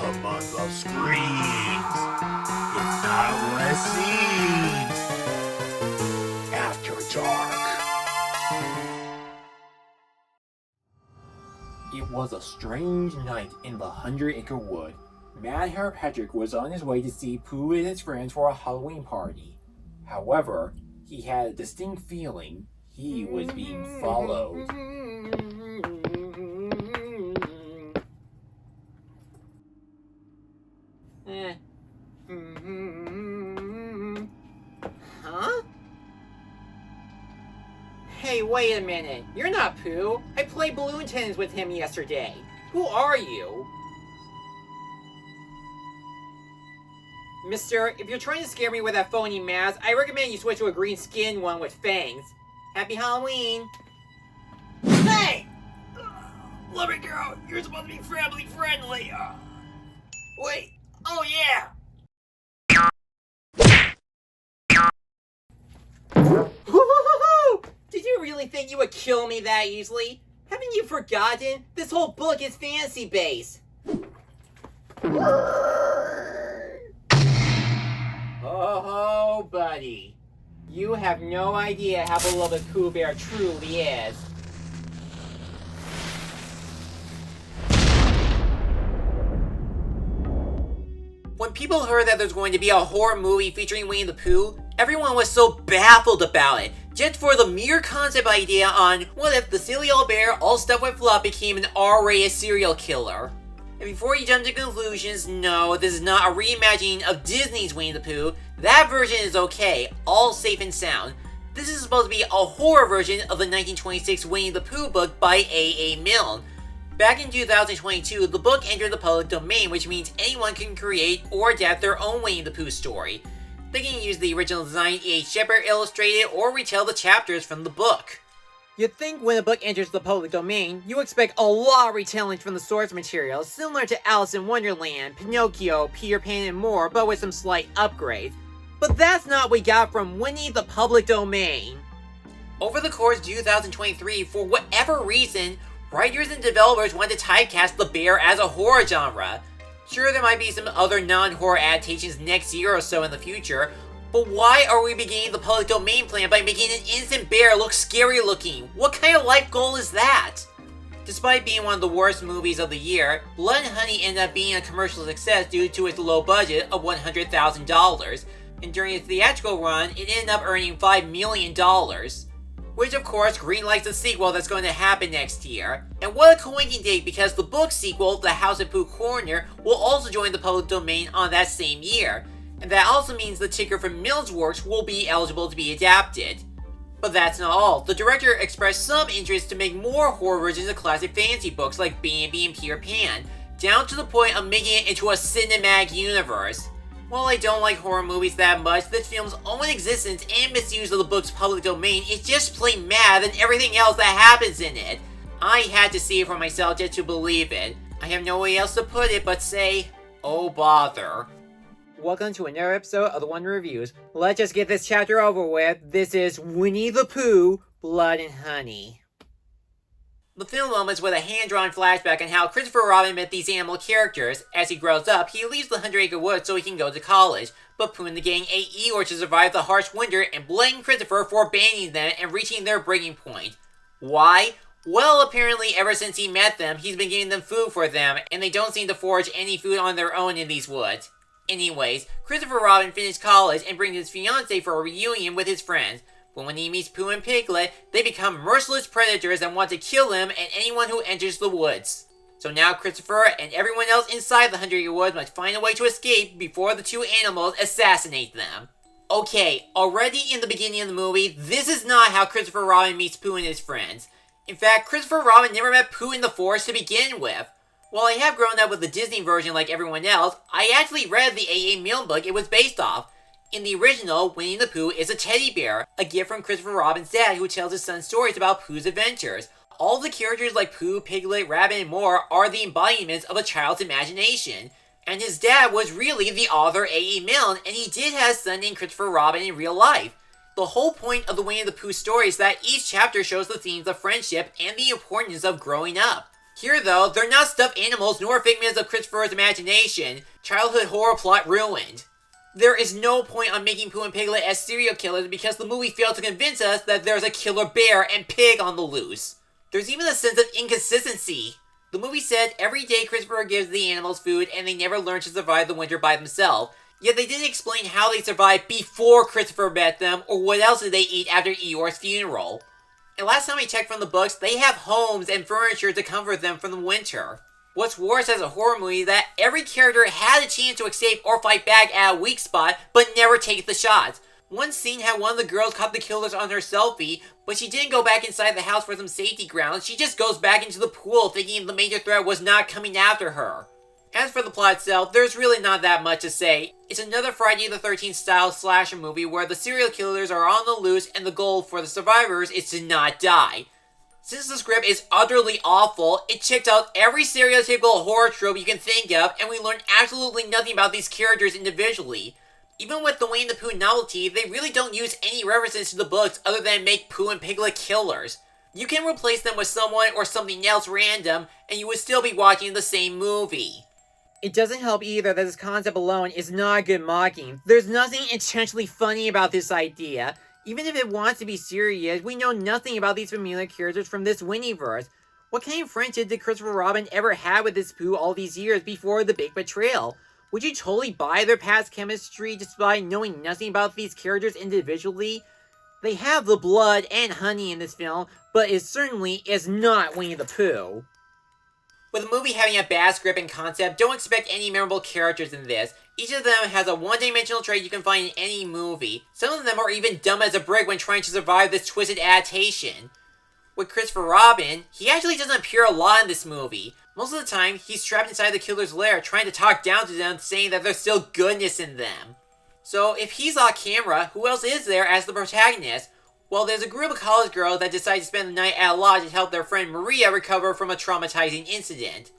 Among the screams, it's not what it seems. After dark. It was a strange night in the Hundred Acre Wood. Mad Hatter Patrick was on his way to see Pooh and his friends for a Halloween party. However, he had a distinct feeling he was being followed. Huh? Hey, wait a minute. You're not Pooh. I played balloon tennis with him yesterday. Who are you? Mister, if you're trying to scare me with that phony mask, I recommend you switch to a green skin one with fangs. Happy Halloween! Hey! Let me go! You're supposed to be family friendly! Wait! Oh yeah! Did you really think you would kill me that easily? Haven't you forgotten? This whole book is fantasy-based! Oh, buddy. You have no idea how beloved Pooh Bear truly is. When people heard that there's going to be a horror movie featuring Winnie the Pooh, everyone was so baffled about it, just for the mere concept idea on what if the silly old bear all stuffed with fluff became an R-rated serial killer. And before you jump to conclusions, no, this is not a reimagining of Disney's Winnie the Pooh. That version is okay, all safe and sound. This is supposed to be a horror version of the 1926 Winnie the Pooh book by A.A. Milne. Back in 2022, the book entered the public domain, which means anyone can create or adapt their own Winnie the Pooh story. They can use the original design E.H. Shepard illustrated or retell the chapters from the book. You'd think when a book enters the public domain, you expect a lot of retellings from the source material, similar to Alice in Wonderland, Pinocchio, Peter Pan, and more, but with some slight upgrades. But that's not what we got from Winnie the Public Domain. Over the course of 2023, for whatever reason, writers and developers wanted to typecast the bear as a horror genre. Sure, there might be some other non-horror adaptations next year or so in the future, but why are we beginning the public domain plan by making an innocent bear look scary looking? What kind of life goal is that? Despite being one of the worst movies of the year, Blood and Honey ended up being a commercial success due to its low budget of $100,000, and during its theatrical run, it ended up earning $5 million. Which of course greenlights the sequel that's going to happen next year. And what a coincidence, because the book sequel, The House at Pooh Corner, will also join the public domain on that same year. And that also means the ticker from Milne's works will be eligible to be adapted. But that's not all. The director expressed some interest to make more horror versions of classic fantasy books like Bambi and Peter Pan, down to the point of making it into a cinematic universe. While I don't like horror movies that much, this film's own existence and misuse of the book's public domain is just plain mad than everything else that happens in it. I had to see it for myself just to believe it. I have no way else to put it but say, oh bother. Welcome to another episode of The Wonder Reviews. Let's just get this chapter over with. This is Winnie the Pooh, Blood and Honey. The film opens with a hand-drawn flashback on how Christopher Robin met these animal characters. As he grows up, he leaves the Hundred Acre Wood so he can go to college, but Pooh and the gang ate Eeyore to survive the harsh winter and blame Christopher for abandoning them and reaching their breaking point. Why? Well, apparently ever since he met them, he's been giving them food for them, and they don't seem to forage any food on their own in these woods. Anyways, Christopher Robin finished college and brings his fiancée for a reunion with his friends. But when he meets Pooh and Piglet, they become merciless predators that want to kill him and anyone who enters the woods. So now Christopher and everyone else inside the Hundred Acre Wood must find a way to escape before the two animals assassinate them. Okay, already in the beginning of the movie, this is not how Christopher Robin meets Pooh and his friends. In fact, Christopher Robin never met Pooh in the forest to begin with. While I have grown up with the Disney version like everyone else, I actually read the A.A. Milne book it was based off. In the original, Winnie the Pooh is a teddy bear, a gift from Christopher Robin's dad who tells his son stories about Pooh's adventures. All the characters like Pooh, Piglet, Rabbit, and more are the embodiments of a child's imagination. And his dad was really the author A.E. Milne, and he did have a son named Christopher Robin in real life. The whole point of the Winnie the Pooh story is that each chapter shows the themes of friendship and the importance of growing up. Here though, they're not stuffed animals nor figments of Christopher's imagination. Childhood horror plot ruined. There is no point on making Pooh and Piglet as serial killers because the movie failed to convince us that there's a killer bear and pig on the loose. There's even a sense of inconsistency. The movie said every day Christopher gives the animals food and they never learn to survive the winter by themselves. Yet they didn't explain how they survived before Christopher met them or what else did they eat after Eeyore's funeral. And last time I checked from the books, they have homes and furniture to comfort them from the winter. What's worse as a horror movie is that every character had a chance to escape or fight back at a weak spot, but never take the shots. One scene had one of the girls caught the killers on her selfie, but she didn't go back inside the house for some safety grounds. She just goes back into the pool thinking the major threat was not coming after her. As for the plot itself, there's really not that much to say. It's another Friday the 13th style slasher movie where the serial killers are on the loose and the goal for the survivors is to not die. Since the script is utterly awful, it checked out every stereotypical horror trope you can think of, and we learned absolutely nothing about these characters individually. Even with the Winnie the Pooh novelty, they really don't use any references to the books other than make Pooh and Piglet killers. You can replace them with someone or something else random, and you would still be watching the same movie. It doesn't help either that this concept alone is not a good mocking. There's nothing intentionally funny about this idea. Even if it wants to be serious, we know nothing about these familiar characters from this Winnieverse. What kind of friendship did Christopher Robin ever have with this Pooh all these years before the big betrayal? Would you totally buy their past chemistry despite knowing nothing about these characters individually? They have the blood and honey in this film, but it certainly is not Winnie the Pooh. With a movie having a bad script and concept, don't expect any memorable characters in this. Each of them has a one-dimensional trait you can find in any movie. Some of them are even dumb as a brick when trying to survive this twisted adaptation. With Christopher Robin, he actually doesn't appear a lot in this movie. Most of the time, he's trapped inside the killer's lair trying to talk down to them, saying that there's still goodness in them. So if he's off camera, who else is there as the protagonist? Well, there's a group of college girls that decide to spend the night at a lodge to help their friend Maria recover from a traumatizing incident.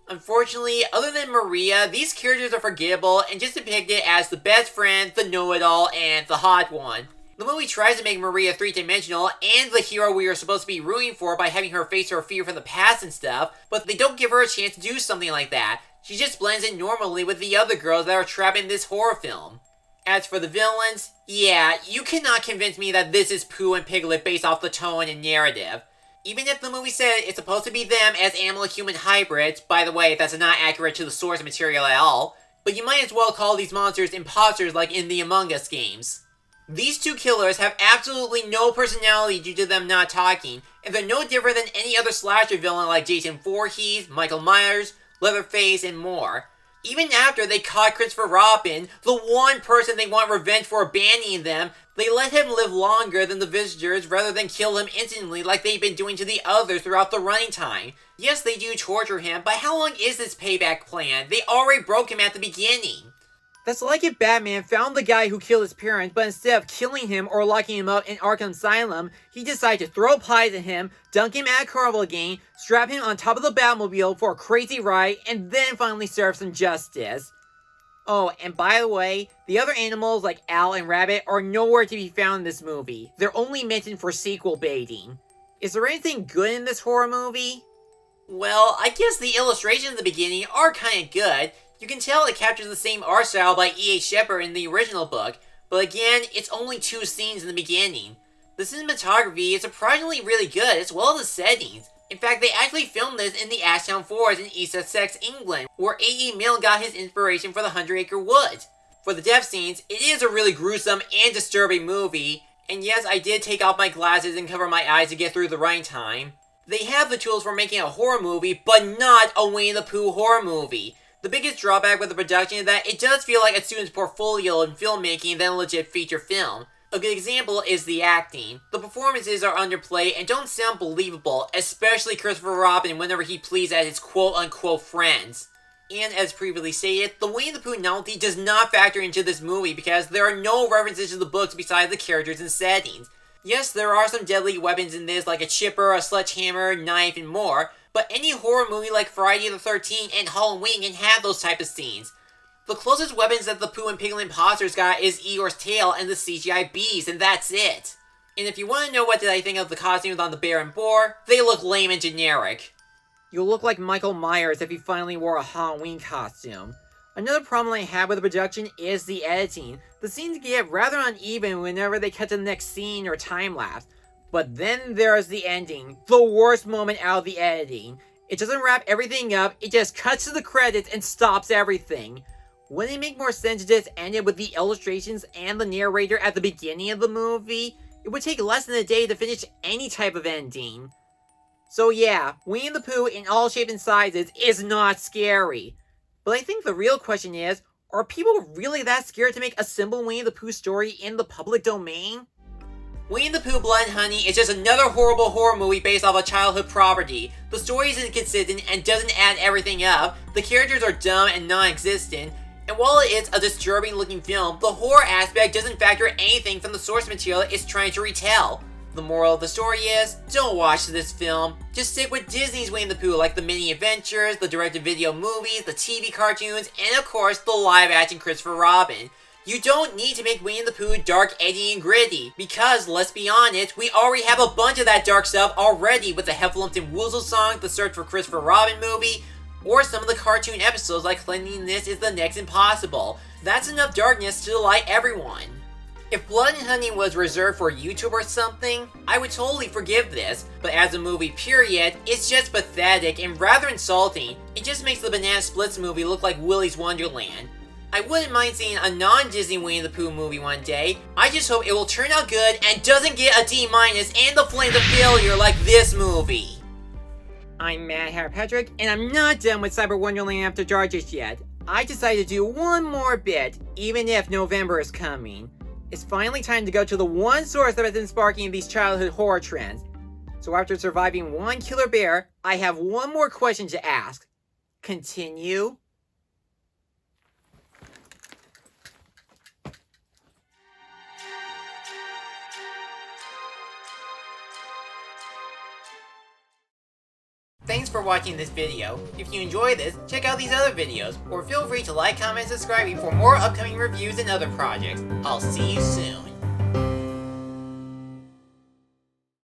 Unfortunately, other than Maria, these characters are forgettable and just depicted as the best friend, the know-it-all, and the hot one. The movie tries to make Maria three-dimensional and the hero we are supposed to be rooting for by having her face her fear from the past and stuff, but they don't give her a chance to do something like that. She just blends in normally with the other girls that are trapped in this horror film. As for the villains, yeah, you cannot convince me that this is Pooh and Piglet based off the tone and narrative. Even if the movie said it's supposed to be them as animal-human hybrids, by the way, that's not accurate to the source material at all, but you might as well call these monsters imposters like in the Among Us games. These two killers have absolutely no personality due to them not talking, and they're no different than any other slasher villain like Jason Voorhees, Michael Myers, Leatherface, and more. Even after they caught Christopher Robin, the one person they want revenge for abandoning them, they let him live longer than the visitors rather than kill him instantly like they've been doing to the others throughout the running time. Yes, they do torture him, but how long is this payback plan? They already broke him at the beginning. That's like if Batman found the guy who killed his parents, but instead of killing him or locking him up in Arkham Asylum, he decided to throw pies at him, dunk him at a carnival game, strap him on top of the Batmobile for a crazy ride, and then finally serve some justice. Oh, and by the way, the other animals like Owl and Rabbit are nowhere to be found in this movie. They're only mentioned for sequel baiting. Is there anything good in this horror movie? Well, I guess the illustrations in the beginning are kinda good. You can tell it captures the same art style by E.H. Shepard in the original book, but again, it's only 2 scenes in the beginning. The cinematography is surprisingly really good, as well as the settings. In fact, they actually filmed this in the Ashdown Forest in East Sussex, England, where A.E. Milne got his inspiration for the 100 Acre Wood. For the death scenes, it is a really gruesome and disturbing movie, and yes, I did take off my glasses and cover my eyes to get through the running time. They have the tools for making a horror movie, but not a Winnie the Pooh horror movie. The biggest drawback with the production is that it does feel like a student's portfolio in filmmaking than a legit feature film. A good example is the acting. The performances are underplayed and don't sound believable, especially Christopher Robin whenever he pleads at his quote-unquote friends. And as previously stated, the Winnie the Pooh novelty does not factor into this movie because there are no references to the books besides the characters and settings. Yes, there are some deadly weapons in this like a chipper, a sledgehammer, knife, and more, but any horror movie like Friday the 13th and Halloween can have those type of scenes. The closest weapons that the Pooh and Piglet imposters got is Eeyore's tail and the CGI bees, and that's it. And if you want to know what did I think of the costumes on the bear and boar, they look lame and generic. You'll look like Michael Myers if you finally wore a Halloween costume. Another problem I have with the production is the editing. The scenes get rather uneven whenever they cut to the next scene or time-lapse. But then there's the ending, the worst moment out of the editing. It doesn't wrap everything up, it just cuts to the credits and stops everything. Wouldn't it make more sense to just end it with the illustrations and the narrator at the beginning of the movie? It would take less than a day to finish any type of ending. So yeah, Winnie the Pooh in all shapes and sizes is not scary. But I think the real question is, are people really that scared to make a simple Winnie the Pooh story in the public domain? Winnie the Pooh Blood and Honey is just another horrible horror movie based off a childhood property. The story is inconsistent and doesn't add everything up, the characters are dumb and non-existent, and while it is a disturbing looking film, the horror aspect doesn't factor anything from the source material it's trying to retell. The moral of the story is, don't watch this film. Just stick with Disney's Winnie the Pooh like the mini adventures, the direct-to-video movies, the TV cartoons, and of course the live-action Christopher Robin. You don't need to make Winnie the Pooh dark, edgy, and gritty, because, let's be honest, we already have a bunch of that dark stuff already with the Heffalumps and Woozle song, the Search for Christopher Robin movie, or some of the cartoon episodes like Cleanliness is the Next Impossible. That's enough darkness to delight everyone. If Blood and Honey was reserved for YouTube or something, I would totally forgive this, but as a movie period, it's just pathetic and rather insulting. It just makes the Banana Splits movie look like Willy's Wonderland. I wouldn't mind seeing a non-Disney Winnie the Pooh movie one day. I just hope it will turn out good and doesn't get a D- and the flames of failure like this movie. I'm Mad Hatter Patrick, and I'm not done with Cyber-Wonderland After Dark just yet. I decided to do one more bit, even if November is coming. It's finally time to go to the one source that has been sparking these childhood horror trends. So after surviving one killer bear, I have one more question to ask. Continue? Thanks for watching this video. If you enjoyed this, check out these other videos, or feel free to like, comment, and subscribe for more upcoming reviews and other projects. I'll see you soon.